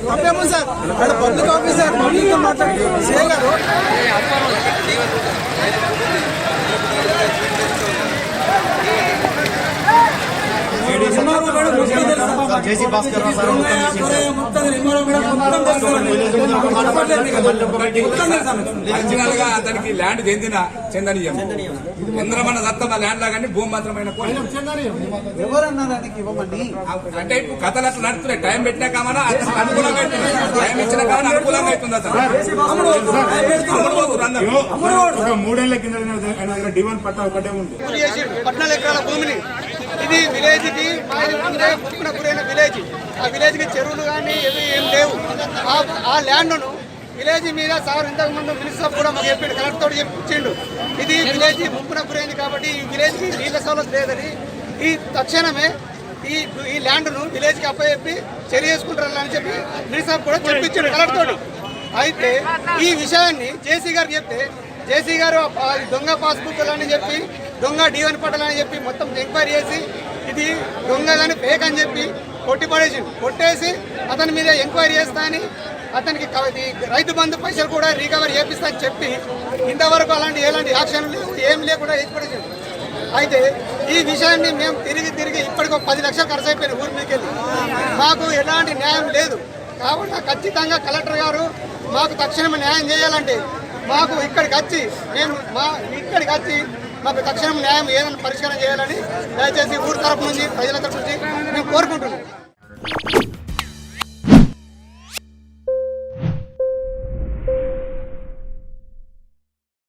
తప్పేమో sir అక్కడ public officer public మాట్లాడారు జేసీ Bhaskar original గా అతనికి ల్యాండ్ చెందనీయం చంద్రమన్న దత్తమ ల్యాండ్ లాగానే భూమి మాత్రమైన అంటే కథలు అట్లా నడుస్తున్నాయి. టైం పెట్టినా కామన్నా అనుకూలంగా అవుతుంది, టైం ఇచ్చినా కామన్నా అనుకూలంగా అవుతుంది. అతను 3 ఏళ్ల కింద డివన్ పట్టా ఒకటే ఉంది. 14 ఎకరాల భూమిని ఇది విలేజ్ కి గురైన విలేజ్. ఆ విలేజ్ కి చెరువులు కానీ ఇవి ఏం లేవు. ఆ ల్యాండ్ ను విలేజ్ మీద సార్ ఇంతకు ముందు మినిస్టర్ కూడా మాకు చెప్పాడు, కలెక్టర్ తోటి చెప్పిండు. ఇది విలేజ్ ముంపున గురైంది కాబట్టి ఈ విలేజ్ కి నీళ్ళ సౌలభ్యం లేదని ఈ తక్షణమే ఈ ల్యాండ్ ను విలేజ్ కి అప్పచెప్పి చర్య చేసుకుంటారని చెప్పి మినిస్టర్ కూడా చెప్పించాడు కలెక్టర్ తోటి. అయితే ఈ విషయాన్ని జేసీ గారికి చెప్తే జేసీ గారు దొంగ పాస్బుక్లు అని చెప్పి దొంగ డీవన్ పట్టాలని అని చెప్పి మొత్తం ఎంక్వైరీ చేసి ఇది దొంగలని ఫేక్ అని చెప్పి కొట్టేసి అతని మీద ఎంక్వైరీ చేస్తా అని అతనికి రైతు బంధు పైసలు కూడా రికవరీ చేపిస్తా అని చెప్పి ఇంతవరకు ఎలాంటి యాక్షన్ లేవు, ఏం లేకుండా ఏర్పడేసింది. అయితే ఈ విషయాన్ని మేము తిరిగి ఇప్పటికి 10 లక్షలు ఖర్చు అయిపోయిన ఊరి మీదకి వెళ్ళి మాకు ఎలాంటి న్యాయం లేదు. కాబట్టి ఖచ్చితంగా కలెక్టర్ గారు మాకు తక్షణమే న్యాయం చేయాలంటే మాకు ఇక్కడికి వచ్చి మాకు తక్షణం న్యాయం ఏదైనా పరిష్కారం చేయాలని దయచేసి ఊరి తరపు నుంచి ప్రజల తరపు నుంచి మేము కోరుకుంటున్నాం.